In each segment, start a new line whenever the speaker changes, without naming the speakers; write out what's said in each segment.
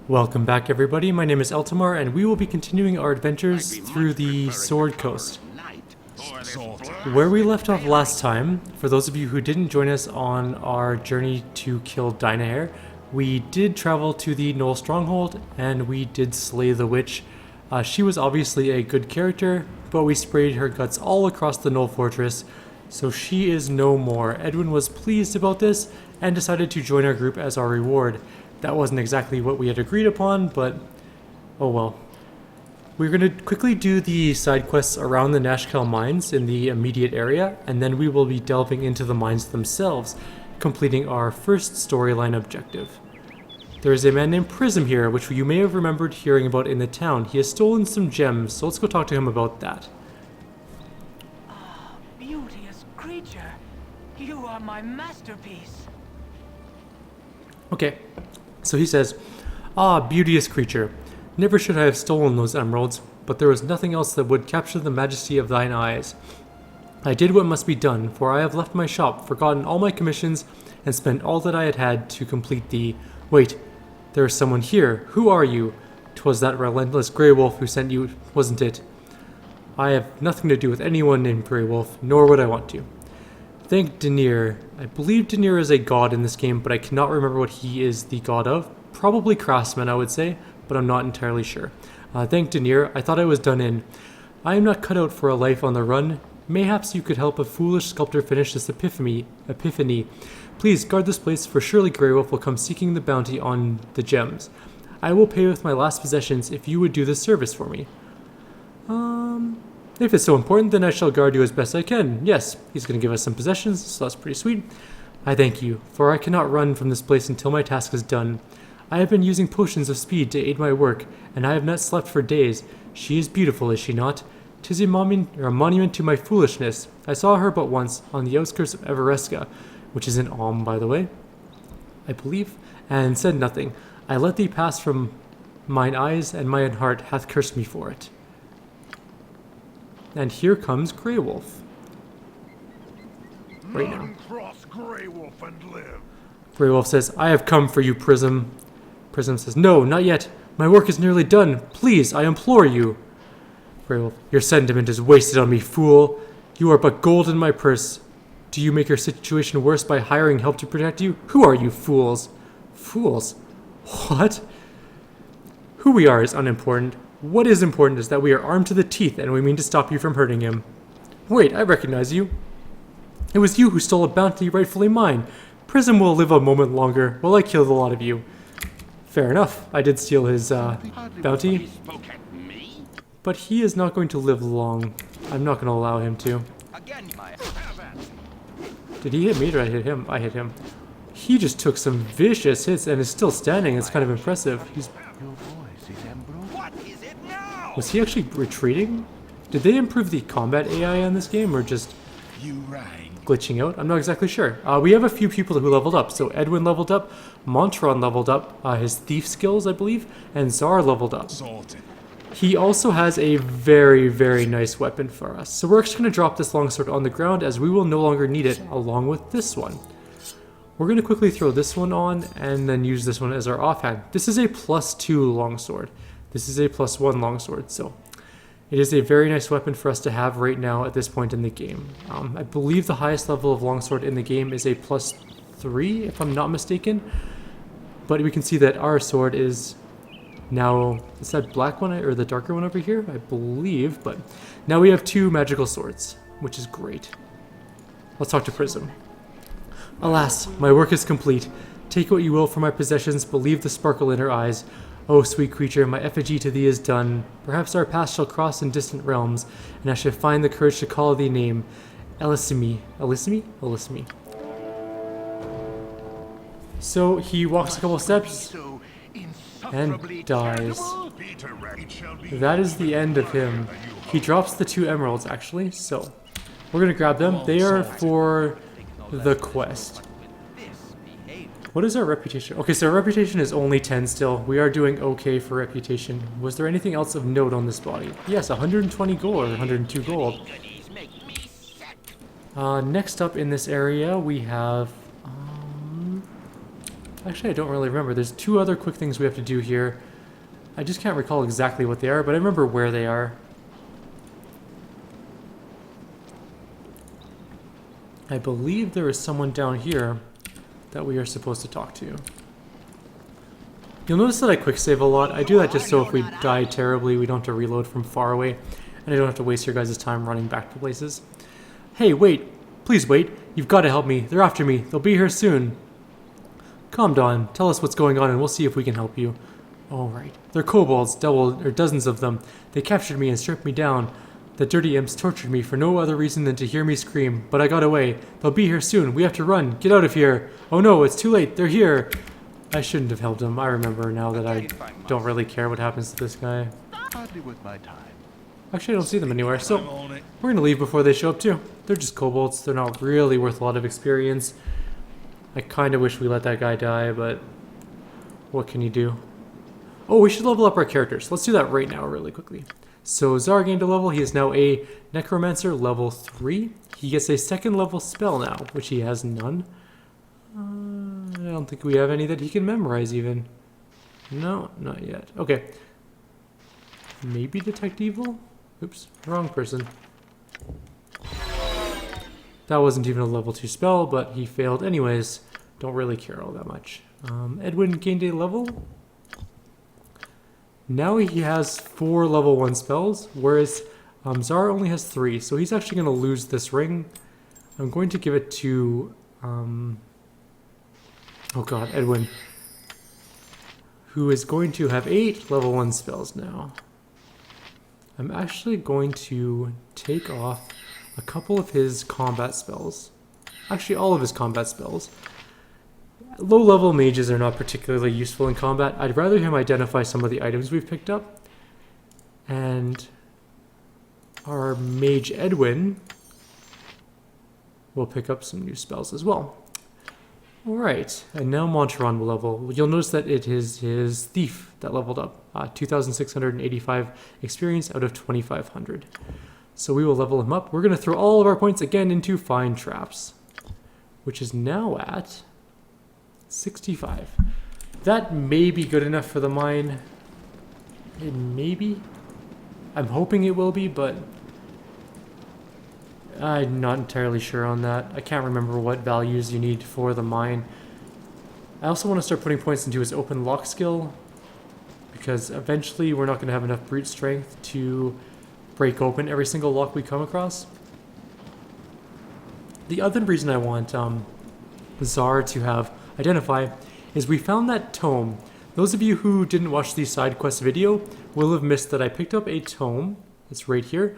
Welcome back everybody, my name is Eltamar and we will be continuing our adventures through the Sword Coast. Where we left off last time, for those of you who didn't join us on our journey to kill Dynahair, we did travel to the Knoll Stronghold and we did slay the witch. She was obviously a good character, but we sprayed her guts all across the Knoll Fortress, so she is no more. Edwin was pleased about this and decided to join our group as our reward. That wasn't exactly what we had agreed upon, but oh well. We're going to quickly do the side quests around the Nashkel Mines in the immediate area, and then we will be delving into the mines themselves, completing our first storyline objective. There is a man named Prism here, which you may have remembered hearing about in the town. He has stolen some gems, so let's go talk to him about that.
Ah, beauteous creature. You are my masterpiece.
Okay, so he says, "Ah, beauteous creature, never should I have stolen those emeralds, but there was nothing else that would capture the majesty of thine eyes. I did what must be done, for I have left my shop, forgotten all my commissions, and spent all that I had had to complete the... Wait, there is someone here. Who are you? 'Twas that relentless Grey Wolf who sent you, wasn't it? I have nothing to do with anyone named Grey Wolf, nor would I want to. Thank Denier. I believe Denier is a god in this game, but I cannot remember what he is the god of. Probably craftsman, I would say, but I'm not entirely sure. Thank Denier. I thought I was done in. I am not cut out for a life on the run. Mayhaps you could help a foolish sculptor finish this epiphany. Please guard this place, for surely Grey Wolf will come seeking the bounty on the gems. I will pay with my last possessions if you would do this service for me." If it's so important, then I shall guard you as best I can. Yes, he's going to give us some possessions, so that's pretty sweet. I thank you, for I cannot run from this place until my task is done. I have been using potions of speed to aid my work, and I have not slept for days. She is beautiful, is she not? 'Tis a monument to my foolishness. I saw her but once, on the outskirts of Everesca, which is in Alm, by the way, I believe, and said nothing. I let thee pass from mine eyes, and mine heart hath cursed me for it. And here comes Grey Wolf. Right now.
Cross Grey Wolf and live.
Grey Wolf says, "I have come for you, Prism." Prism says, "No, not yet. My work is nearly done. Please, I implore you." Grey Wolf, "Your sentiment is wasted on me, fool. You are but gold in my purse. Do you make your situation worse by hiring help to protect you? Who are you, fools?" Fools? What? Who we are is unimportant. What is important is that we are armed to the teeth and we mean to stop you from hurting him. Wait, I recognize you. It was you who stole a bounty rightfully mine. Prism will live a moment longer while I kill the lot of you. Fair enough, I did steal his bounty. But he is not going to live long. I'm not going to allow him to. Did he hit me or did I hit him? I hit him. He just took some vicious hits and is still standing. It's kind of impressive. Was he actually retreating? Did they improve the combat AI on this game or just glitching out? I'm not exactly sure. We have a few people who leveled up. So Edwin leveled up, Montron leveled up, his thief skills, I believe, and Czar leveled up. He also has a very, very nice weapon for us. So we're actually going to drop this longsword on the ground as we will no longer need it along with this one. We're going to quickly throw this one on and then use this one as our offhand. This is a +2 longsword. This is a +1 longsword, so it is a very nice weapon for us to have right now at this point in the game. I believe the highest level of longsword in the game is a +3, if I'm not mistaken. But we can see that our sword is now, is that black one or the darker one over here? I believe, but now we have 2 magical swords, which is great. Let's talk to Prism. "Alas, my work is complete. Take what you will for my possessions, but leave the sparkle in her eyes. Oh, sweet creature, my effigy to thee is done. Perhaps our paths shall cross in distant realms, and I shall find the courage to call thee name. Elisimi." Elisimi? Elisimi. So he walks a couple steps and dies. That is the end of him. He drops the 2 emeralds, actually, so we're going to grab them. They are for the quest. What is our reputation? Okay, so our reputation is only 10 still. We are doing okay for reputation. Was there anything else of note on this body? Yes, 120 gold or 102 gold. Next up in this area, we have Actually, I don't really remember. There's two other quick things we have to do here. I just can't recall exactly what they are, but I remember where they are. I believe there is someone down here that we are supposed to talk to. You'll notice that I quick save a lot. I do that just so if we die terribly, we don't have to reload from far away, and I don't have to waste your guys' time running back to places. Hey, wait. Please wait. You've got to help me. They're after me. They'll be here soon. Calm down. Tell us what's going on and we'll see if we can help you. Alright. They're kobolds, dozens of them. They captured me and stripped me down. The dirty imps tortured me for no other reason than to hear me scream, but I got away. They'll be here soon. We have to run. Get out of here. Oh no, it's too late. They're here. I shouldn't have helped him. I remember now that I don't really care what happens to this guy.
Hardly worth my time.
Actually, I don't see them anywhere, so we're going to leave before they show up too. They're just kobolds. They're not really worth a lot of experience. I kind of wish we let that guy die, but what can you do? Oh, we should level up our characters. Let's do that right now really quickly. So Zar gained a level. He is now a Necromancer level 3. He gets a second level spell now, which he has none. I don't think we have any that he can memorize even. No, not yet. Okay. Maybe Detect Evil? Oops, wrong person. That wasn't even a level 2 spell, but he failed anyways. Don't really care all that much. Edwin gained a level. Now he has 4 level 1 spells, whereas Zara only has 3, so he's actually going to lose this ring. I'm going to give it to... oh god, Edwin. Who is going to have 8 level 1 spells now. I'm actually going to take off a couple of his combat spells. Actually, all of his combat spells. Low-level mages are not particularly useful in combat. I'd rather him identify some of the items we've picked up. And our mage Edwin will pick up some new spells as well. Alright, and now Monteron will level. You'll notice that it is his Thief that leveled up. 2,685 experience out of 2,500. So we will level him up. We're going to throw all of our points again into Find Traps, which is now at 65. That may be good enough for the mine. It may be. I'm hoping it will be, but I'm not entirely sure on that. I can't remember what values you need for the mine. I also want to start putting points into his open lock skill, because eventually we're not going to have enough brute strength to break open every single lock we come across. The other reason I want Zar to have Identify is we found that tome. Those of you who didn't watch the side quest video will have missed that I picked up a tome. It's right here.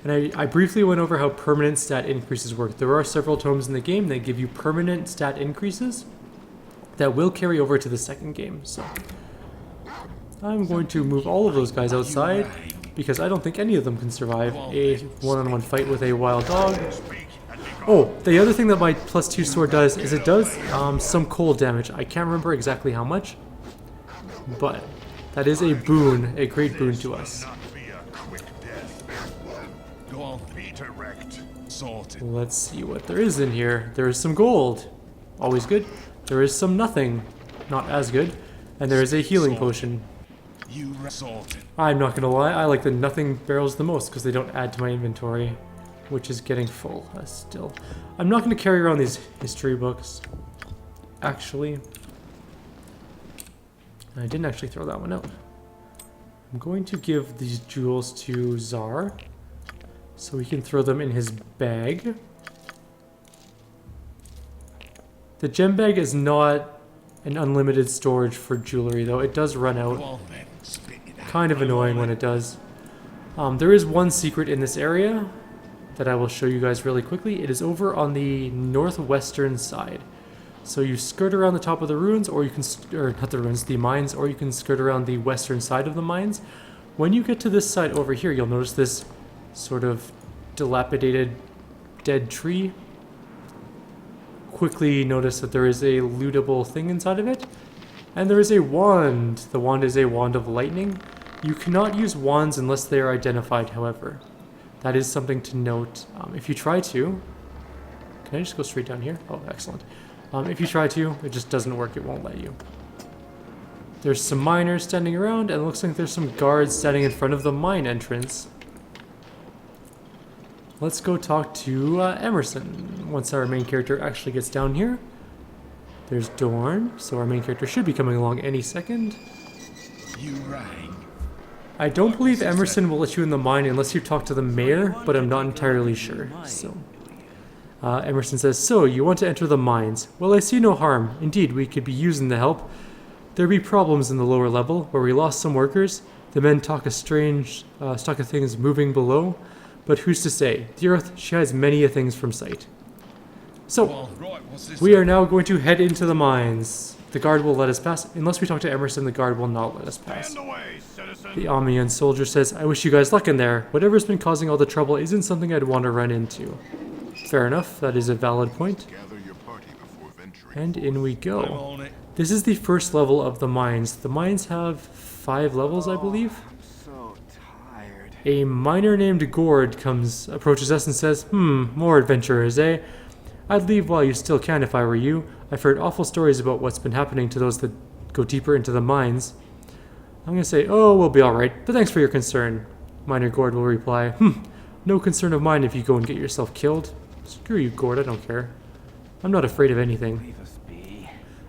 And I briefly went over how permanent stat increases work. There are several tomes in the game that give you permanent stat increases that will carry over to the second game. So I'm going to move all of those guys outside because I don't think any of them can survive a one-on-one fight with a wild dog. Oh, the other thing that my +2 sword does is it does some cold damage. I can't remember exactly how much, but that is a boon, a great boon to us. Let's see what there is in here. There is some gold, always good. There is some nothing, not as good, and there is a healing potion. I'm not gonna lie, I like the nothing barrels the most because they don't add to my inventory, which is getting full still. I'm not going to carry around these history books, actually. I didn't actually throw that one out. I'm going to give these jewels to Zar, so he can throw them in his bag. The gem bag is not an unlimited storage for jewelry, though. It does run out. Kind of annoying when it does. There is one secret in this area that I will show you guys really quickly. It is over on the northwestern side. So you skirt around the top of the ruins, or you can, or not the ruins, the mines, or you can skirt around the western side of the mines. When you get to this side over here, you'll notice this sort of dilapidated dead tree. Quickly notice that there is a lootable thing inside of it. And there is a wand. The wand is a wand of lightning. You cannot use wands unless they are identified, however. That is something to note. If you try to... Can I just go straight down here? Oh, excellent. If you try to, it just doesn't work. It won't let you. There's some miners standing around, and it looks like there's some guards standing in front of the mine entrance. Let's go talk to Emerson once our main character actually gets down here. There's Dorn, so our main character should be coming along any second.
You rang.
I don't believe Emerson will let you in the mine unless you talk to the mayor, but I'm not entirely sure. So, Emerson says, "So, you want to enter the mines? Well, I see no harm. Indeed, we could be using the help. There be problems in the lower level, where we lost some workers. The men talk a strange talk of things moving below. But who's to say? The earth, she hides many a things from sight. So, we are now going to head into the mines. The guard will let us pass. Unless we talk to Emerson, the guard will not let us pass."
Stand away, citizen.
The Amian soldier says, "I wish you guys luck in there. Whatever's been causing all the trouble isn't something I'd want to run into." Fair enough, that is a valid point.
Gather your party before venturing.
And in we
I'm
go.
on it.
This is the first level of the mines. The mines have 5 levels, I believe.
So tired.
A miner named Gord approaches us and says, more adventurers, eh? I'd leave while you still can if I were you. I've heard awful stories about what's been happening to those that go deeper into the mines. I'm going to say, oh, we'll be alright, but thanks for your concern. Miner Gord will reply, no concern of mine if you go and get yourself killed. Screw you, Gord, I don't care. I'm not afraid of anything.
Leave us be.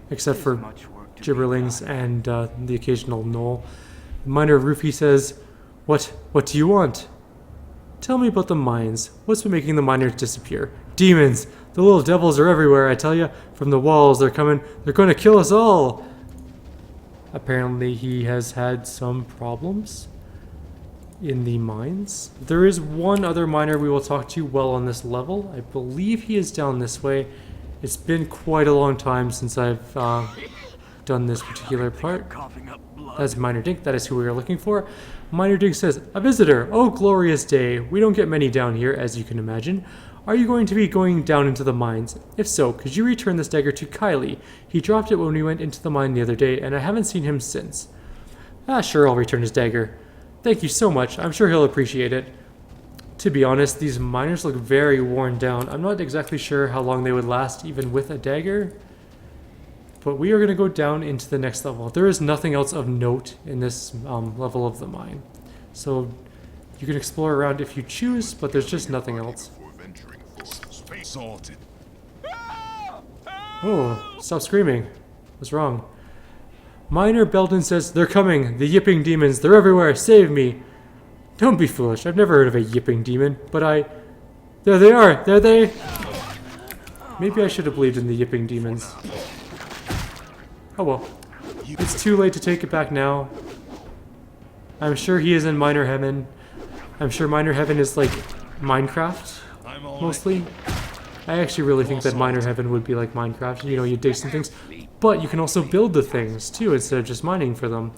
Except for
There's much work to be
gibberlings
done.
and the occasional gnoll. Miner Rufy says, What do you want? Tell me about the mines. What's been making the miners disappear? Demons! The little devils are everywhere, I tell you. From the walls, they're coming. They're going to kill us all! Apparently he has had some problems in the mines. There is one other miner we will talk to well on this level. I believe he is down this way. It's been quite a long time since I've done this particular part.
Coughing up blood.
That's Miner Dink. That is who we are looking for. Miner Dink says, "A visitor! Oh, glorious day! We don't get many down here, as you can imagine. Are you going to be going down into the mines? If so, could you return this dagger to Kylie? He dropped it when we went into the mine the other day, and I haven't seen him since." Sure, I'll return his dagger. Thank you so much. I'm sure he'll appreciate it. To be honest, these miners look very worn down. I'm not exactly sure how long they would last even with a dagger. But we are going to go down into the next level. There is nothing else of note in this level of the mine. So you can explore around if you choose, but there's just nothing else.
Before venturing forth. Space sorted.
Oh, stop screaming. What's wrong? Miner Belden says, "They're coming. The yipping demons. They're everywhere. Save me." Don't be foolish. I've never heard of a yipping demon, but There they are. There they... Maybe I should have believed in the yipping demons. Oh well. It's too late to take it back now. I'm sure he is in Miner Heaven. I'm sure Miner Heaven is like Minecraft,
I'm on
mostly. I actually really think that Miner Heaven would be like Minecraft. You know, you dig some things, but you can also build the things too instead of just mining for them.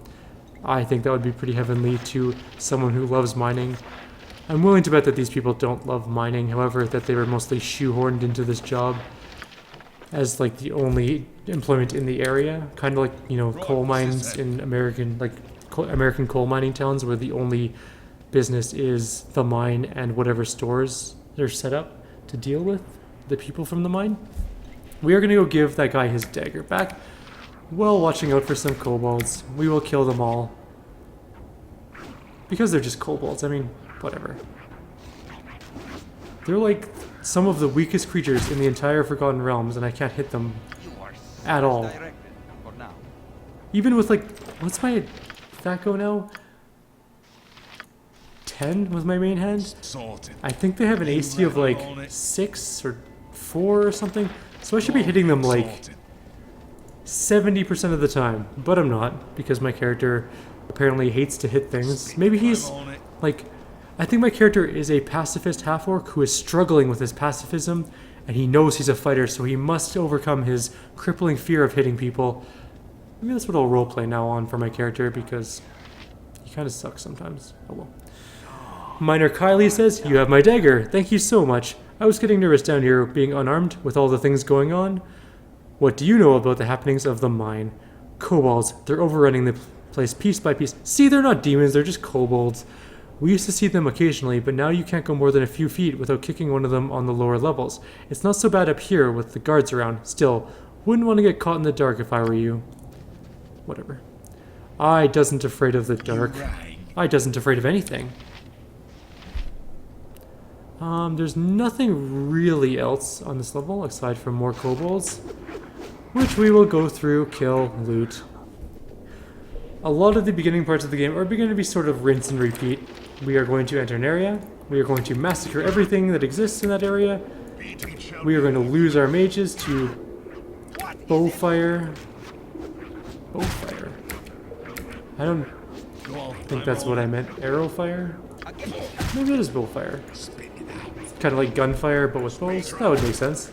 I think that would be pretty heavenly to someone who loves mining. I'm willing to bet that these people don't love mining, however, that they were mostly shoehorned into this job as like the only employment in the area, kind of like, you know, coal mines in American coal mining towns where the only business is the mine and whatever stores they're set up to deal with the people from the mine. We are going to go give that guy his dagger back while watching out for some kobolds. We will kill them all. Because they're just kobolds, I mean, whatever. They're like some of the weakest creatures in the entire Forgotten Realms, and I can't hit them at all. Even with like, what's my stat go now? 10 was my main hand?
sorted.
I think they have an AC of like 6 or 4 or something, so I should be hitting them like
Sorted.
70% of the time, but I'm not, because my character apparently hates to hit things. Maybe he's,
I'm on it.
like, I think my character is a pacifist half-orc who is struggling with his pacifism, and he knows he's a fighter, so he must overcome his crippling fear of hitting people. Maybe that's what I'll roleplay now on for my character, because he kind of sucks sometimes. Oh well. Miner Kylie says, "You have my dagger. Thank you so much. I was getting nervous down here being unarmed with all the things going on. What do you know about the happenings of the mine? Kobolds, they're overrunning the place piece by piece. See, they're not demons, they're just kobolds. We used to see them occasionally, but now you can't go more than a few feet without kicking one of them on the lower levels. It's not so bad up here with the guards around. Still, wouldn't want to get caught in the dark if I were you. Whatever. I doesn't afraid of the dark. I doesn't afraid of anything. There's nothing really else on this level aside from more kobolds, which we will go through, kill, loot. A lot of the beginning parts of the game are going to be sort of rinse and repeat. We are going to enter an area. We are going to massacre everything that exists in that area. We are going to lose our mages to bowfire. Bowfire. I don't think that's what I meant. Arrow fire? Maybe it is bowfire. Kind of like gunfire, but with bows. That would make sense.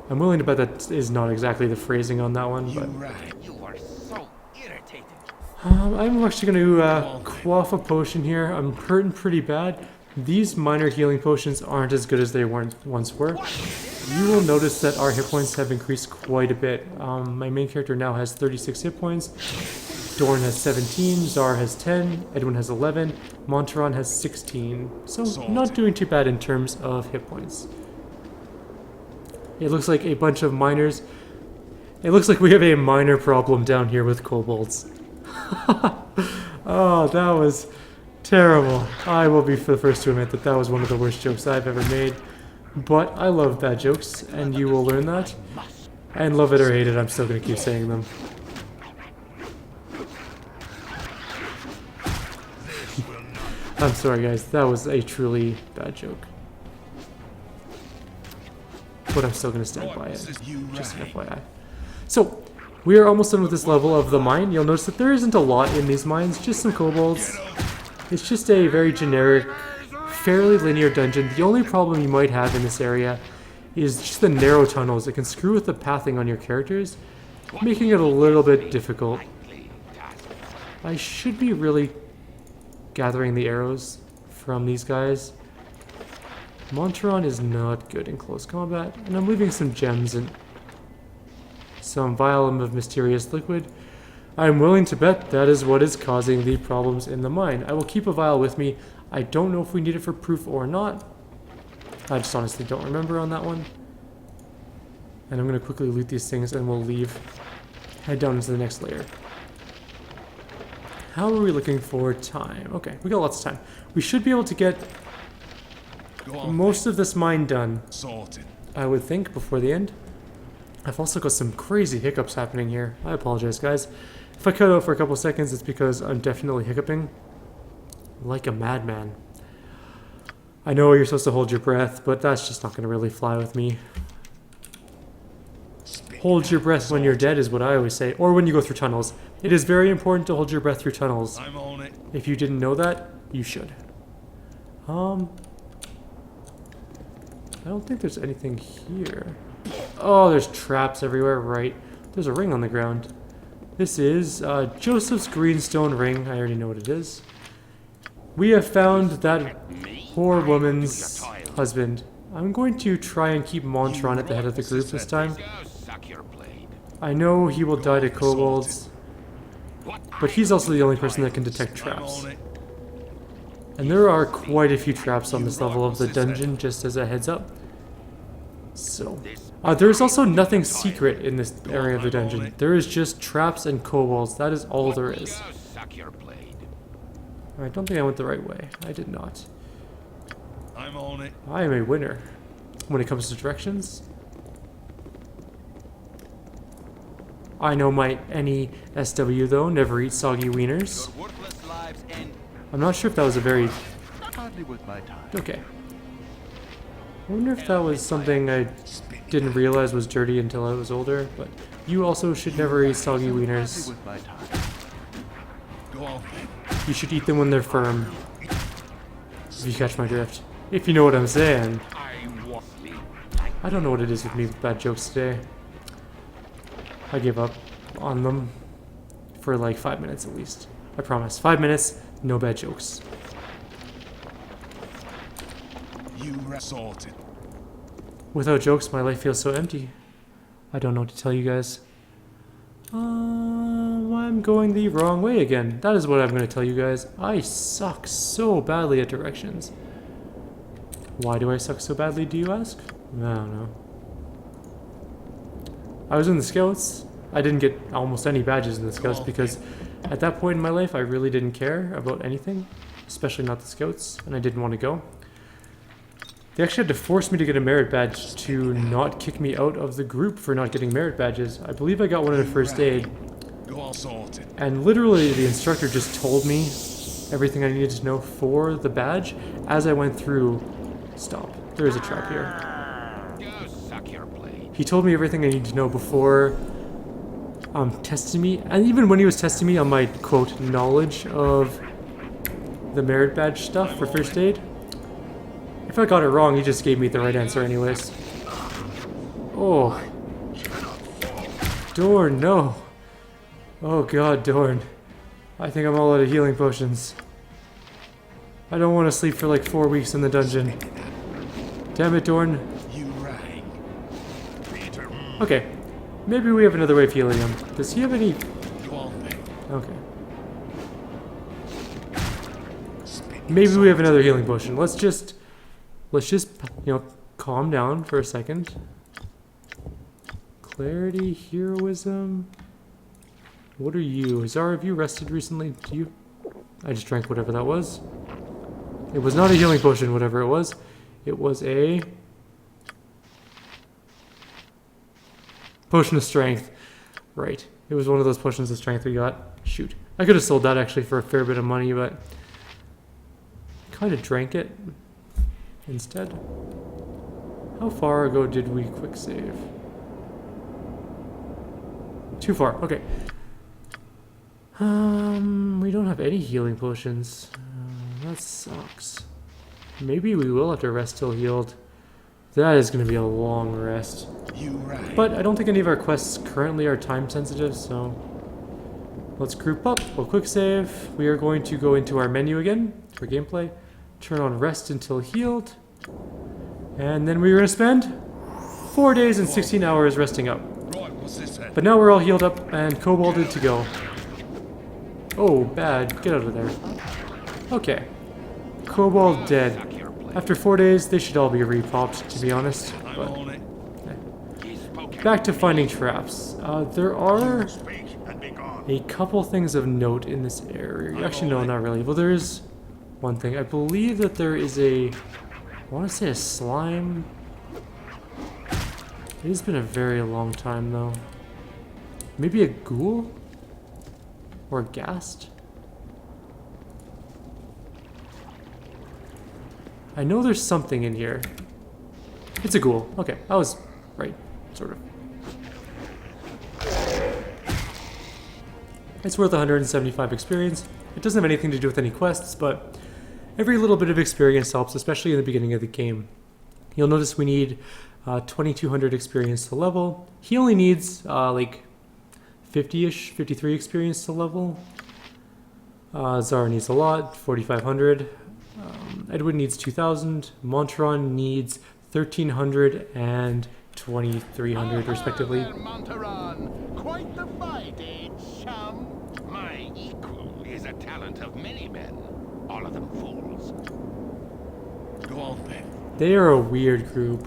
I'm willing to bet that is not exactly the phrasing on that one, but...
You are so irritating.
I'm actually going to quaff a potion here. I'm hurting pretty bad. These minor healing potions aren't as good as they once were. You will notice that our hit points have increased quite a bit. My main character now has 36 hit points. Dorn has 17, Zar has 10, Edwin has 11, Monteron has 16. So not doing too bad in terms of hit points. It looks like a bunch of miners. It looks like we have a minor problem down here with kobolds. Oh, that was terrible. I will be the first to admit that that was one of the worst jokes I've ever made. But I love bad jokes, and you will learn that. And love it or hate it, I'm still going to keep saying them. I'm sorry guys, that was a truly bad joke. But I'm still going to stand by it, just an FYI. So, we are almost done with this level of the mine. You'll notice that there isn't a lot in these mines, just some kobolds. It's just a very generic, fairly linear dungeon. The only problem you might have in this area is just the narrow tunnels. It can screw with the pathing on your characters, making it a little bit difficult. I should be really gathering the arrows from these guys. Monteron is not good in close combat, and I'm leaving some gems and some vial of mysterious liquid. I'm willing to bet that is what is causing the problems in the mine. I will keep a vial with me. I don't know if we need it for proof or not. I just honestly don't remember on that one. And I'm going to quickly loot these things and we'll leave. Head down into the next layer. How are we looking for time? Okay, we got lots of time. We should be able to get most of this mine done, I would think, before the end. I've also got some crazy hiccups happening here. I apologize, guys. If I cut out for a couple seconds, it's because I'm definitely hiccuping like a madman. I know you're supposed to hold your breath, but that's just not going to really fly with me. Hold your breath when you're dead is what I always say, or when you go through tunnels. It is very important to hold your breath through tunnels.
I'm on it.
If you didn't know that, you should. I don't think there's anything here. Oh, there's traps everywhere, right. There's a ring on the ground. This is Joseph's greenstone ring. I already know what it is. We have found that poor woman's husband. I'm going to try and keep Monteron at the head of the group this time. I know he will die to kobolds, but he's also the only person that can detect traps. And there are quite a few traps on this level of the dungeon, just as a heads up. So, there's also nothing secret in this area of the dungeon. There is just traps and kobolds. That is all there is. I don't think I went the right way. I did not.
I'm on it.
I am a winner when it comes to directions. I know my NESW though, never eat soggy wieners. I'm not sure if that was a very... Okay. I wonder if that was something I didn't realize was dirty until I was older, but you also should never eat soggy wieners. You should eat them when they're firm. If you catch my drift. If you know what I'm saying. I don't know what it is with me with bad jokes today. I give up on them for like 5 minutes at least. I promise. 5 minutes, no bad jokes.
You sorted.
Without jokes, my life feels so empty. I don't know what to tell you guys. I'm going the wrong way again. That is what I'm going to tell you guys. I suck so badly at directions. Why do I suck so badly, do you ask? I don't know. I was in the scouts. I didn't get almost any badges in the scouts because at that point in my life I really didn't care about anything, especially not the scouts, and I didn't want to go. They actually had to force me to get a merit badge to not kick me out of the group for not getting merit badges. I believe I got one in the first aid.
Go all sorted.
And literally the instructor just told me everything I needed to know for the badge as I went through. Stop. There is a trap here.
Go suck your blade.
He told me everything I needed to know before testing me. And even when he was testing me on my, quote, knowledge of the merit badge stuff for first aid, if I got it wrong, he just gave me the right answer anyways. Oh. Dorn, no. Oh god, Dorn. I think I'm all out of healing potions. I don't want to sleep for like 4 weeks in the dungeon. Damn it, Dorn.
You rang. Peter.
Okay. Maybe we have another way of healing him. Does he have any...
Go on then.
Okay. Maybe we have another healing potion. Let's just, you know, calm down for a second. Clarity, heroism. What are you? Zara, have you rested recently? Do you? I just drank whatever that was. It was not a healing potion, whatever it was. It was a potion of strength. Right. It was one of those potions of strength we got. Shoot. I could have sold that actually for a fair bit of money, but kind of drank it instead. How far ago did we quick save? Too far. Okay. We don't have any healing potions. That sucks. Maybe we will have to rest till healed. That is going to be a long rest.
You rang.
But I don't think any of our quests currently are time sensitive, so let's group up. We'll quick save. We are going to go into our menu again for gameplay. Turn on rest until healed. And then we're going to spend 4 days and 16 hours resting up.
Right, what's this then?
But now we're all healed up and kobolded to go. Oh, bad. Get out of there. Okay. Kobold dead.
Suck your blade.
After 4 days, they should all be repopped, to be honest.
I'm
But
on it.
He spoke
back to finding traps. There are
Speak and be gone.
a couple things of note in this area. Actually, no, not really. Well, there is one thing. I believe that there is a... I want to say a slime. It has been a very long time, though. Maybe a ghoul? Or a ghast? I know there's something in here. It's a ghoul. Okay, I was right, sort of. It's worth 175 experience. It doesn't have anything to do with any quests, but every little bit of experience helps, especially in the beginning of the game. You'll notice we need 2200 experience to level. He only needs like 50-ish, 53 experience to level. Zara needs a lot, 4500. Edwin needs 2000. Montron needs 1300 and 2300 respectively.
Montaron, quite the fight, eh, chum? My equal is a talent of many men, all of them fools.
Go on then.
They are a weird group.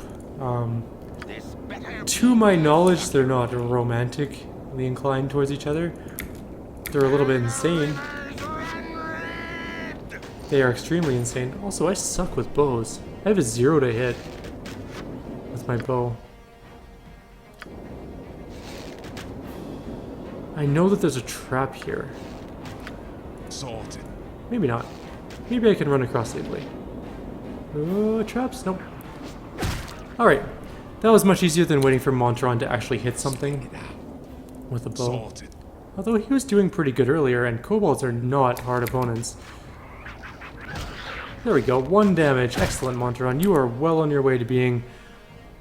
This better
To my knowledge, they're not romantically inclined towards each other. They're a little bit insane. They are extremely insane. Also, I suck with bows. I have a 0 to hit with my bow. I know that there's a trap here.
Sorted.
Maybe not. Maybe I can run across safely. Traps? Nope. Alright. That was much easier than waiting for Montron to actually hit something with a bow.
Sorted.
Although he was doing pretty good earlier, and kobolds are not hard opponents. There we go, 1 damage. Excellent, Montron. You are well on your way to being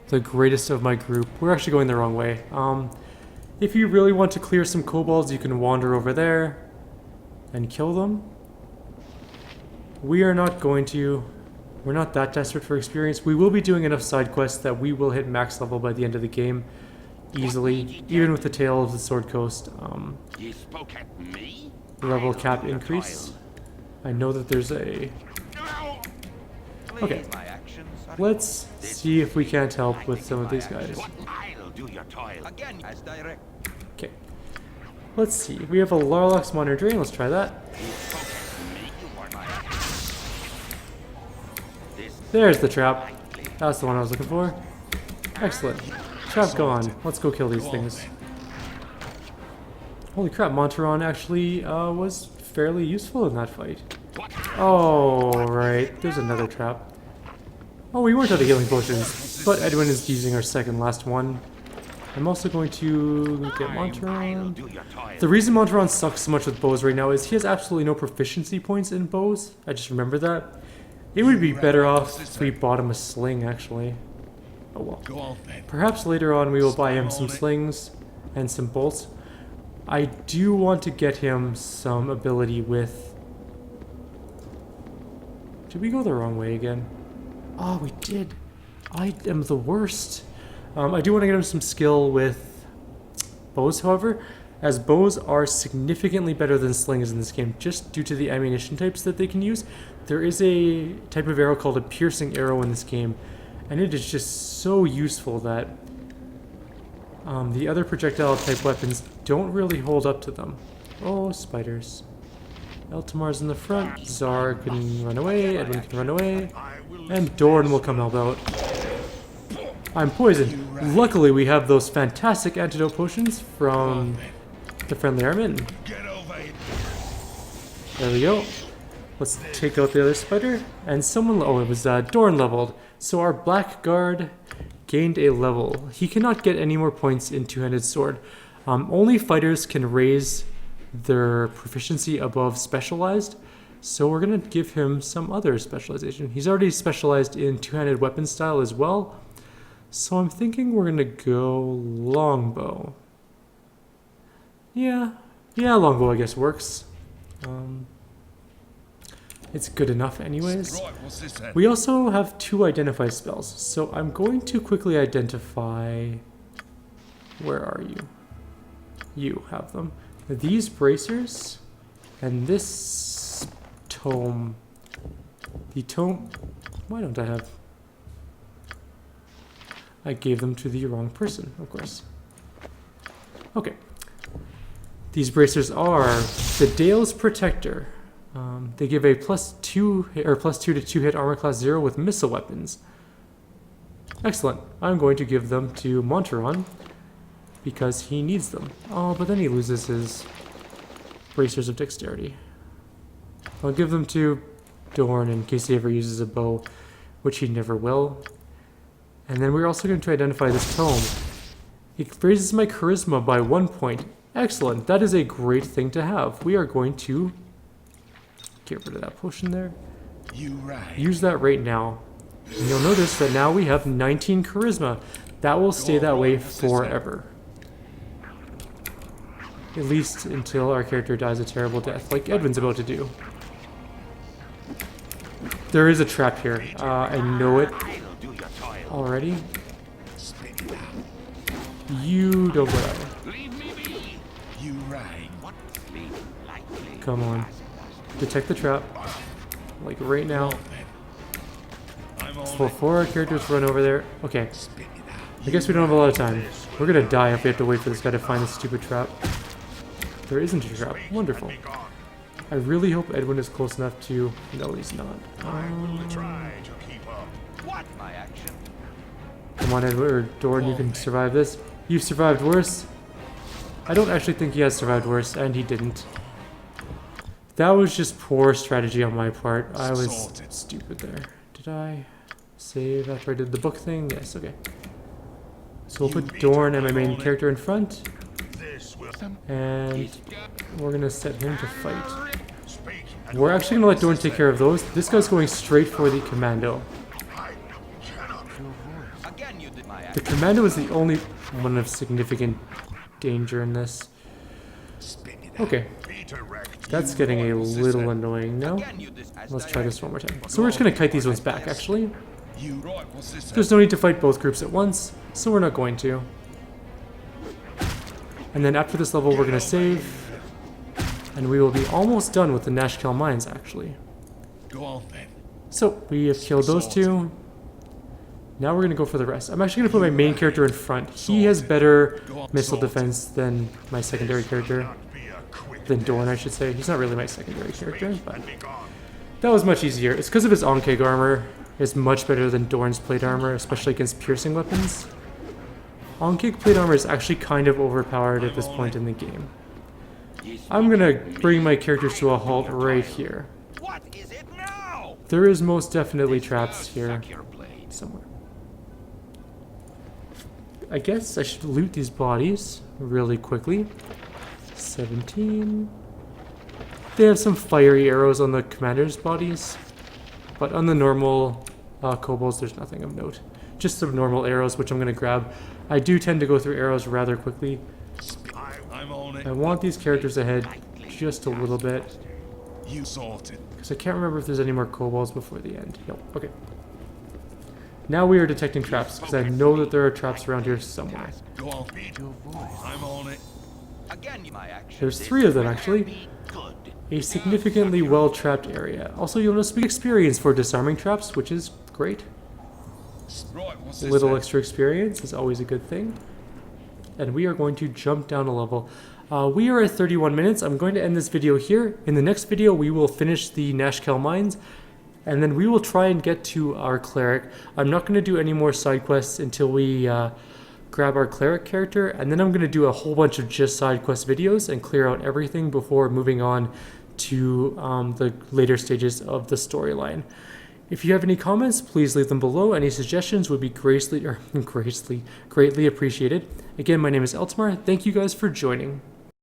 the greatest of my group. We're actually going the wrong way. If you really want to clear some kobolds, you can wander over there and kill them. We are not going to. We're not that desperate for experience. We will be doing enough side quests that we will hit max level by the end of the game easily, even with the Tale of the Sword Coast
You spoke at me?
level cap increase. I know that there's a... Okay,
My actions are
let's see if we can't help with some of these guys.
What I'll do your toil. Again, as direct.
Okay. Let's see. We have a Larlock's Monitor Drain. Let's try that. There's the trap. That's the one I was looking for. Excellent. Trap gone. Let's go kill these things. Holy crap, Monteron actually was fairly useful in that fight. Oh, right. There's another trap. Oh, we weren't out of healing potions, but Edwin is using our second last one. I'm also going to get Monteron. The reason Monteron sucks so much with bows right now is he has absolutely no proficiency points in bows. I just remember that. It would be better off if we bought him a sling, actually. Oh well. Perhaps later on we will buy him some slings and some bolts. I do want to get him some ability with... Did we go the wrong way again? Oh, we did. I am the worst. I do want to get him some skill with bows, however, as bows are significantly better than slings in this game, just due to the ammunition types that they can use. There is a type of arrow called a piercing arrow in this game, and it is just so useful that the other projectile type weapons don't really hold up to them. Oh, spiders. Eltamar's in the front, Czar can run away, Edwin can run away, and Dorn will come help out. I'm poisoned. Luckily, we have those fantastic antidote potions from the friendly armament. There we go. Let's take out the other spider. And someone... Oh, it was Dorn leveled. So our black guard gained a level. He cannot get any more points in two-handed sword. Only fighters can raise their proficiency above specialized. So we're going to give him some other specialization. He's already specialized in two-handed weapon style as well. So I'm thinking we're going to go longbow. Yeah, longbow I guess works. It's good enough anyways. We also have 2 identify spells. So I'm going to quickly identify... Where are you? You have them. These bracers and this tome. The tome... Why don't I have... I gave them to the wrong person, of course. Okay. These bracers are the Dale's Protector. They give a +2 to 2 hit armor class 0 with missile weapons. Excellent. I'm going to give them to Monteron because he needs them. Oh, but then he loses his bracers of dexterity. I'll give them to Dorn in case he ever uses a bow, which he never will. And then we're also going to identify this tome. It raises my charisma by 1 point. Excellent. That is a great thing to have. We are going to get rid of that potion there. Use that right now. And you'll notice that now we have 19 charisma. That will stay that way forever. At least until our character dies a terrible death, like Edwin's about to do. There is a trap here. I know it already. You don't go that way. Come on. Detect the trap. Like right now. Before our characters run over there. Okay. I guess we don't have a lot of time. We're gonna die if we have to wait for this guy to find this stupid trap. There isn't a trap. Wonderful. I really hope Edwin is close enough to... No, he's not. Come on, Edwin, or Dorn, you can survive this. You've survived worse. I don't actually think he has survived worse, and he didn't. That was just poor strategy on my part. I was stupid there. Did I save after I did the book thing? Yes, okay. So we'll put Dorn and my main character in front. And we're going to set him to fight. We're actually going to let Dorn take care of those. This guy's going straight for the commando. The commando is the only one of significant danger in this. Okay. That's getting a little annoying now. Let's try this one more time. So we're just going to kite these ones back, actually. There's no need to fight both groups at once, so we're not going to. And then after this level, we're going to save. And we will be almost done with the Nashkel Mines, actually. So, we have killed those two. Now we're going to go for the rest. I'm actually going to put my main character in front. He has better missile defense than my secondary character. Than Dorn, I should say. He's not really my secondary character, but that was much easier. It's because of his Onkeg armor. It's much better than Dorn's plate armor, especially against piercing weapons. Onkeg plate armor is actually kind of overpowered at this point in the game. I'm going to bring my characters to a halt right here.
What is it now?
There is most definitely traps here somewhere. I guess I should loot these bodies really quickly. 17. They have some fiery arrows on the commander's bodies, but on the normal kobolds there's nothing of note. Just some normal arrows, which I'm going to grab. I do tend to go through arrows rather quickly.
I'm on it.
I want these characters ahead just a little bit,
You sorted.
because I can't remember if there's any more kobolds before the end. Nope. Okay. Now we are detecting traps, because I know that there are traps around here somewhere.
Go on. I'm on it.
Again, my action.
There's 3 of them, actually. A significantly well-trapped area. Also, you'll notice big experience for disarming traps, which is great.
Right, what's this?
Little
then?
extra experience is always a good thing. And we are going to jump down a level. We are at 31 minutes. I'm going to end this video here. In the next video, we will finish the Nashkel Mines, and then we will try and get to our cleric. I'm not going to do any more side quests until we grab our cleric character, and then I'm going to do a whole bunch of just side quest videos and clear out everything before moving on to the later stages of the storyline. If you have any comments, please leave them below. Any suggestions would be greatly appreciated. Again, my name is Eltmar. Thank you guys for joining.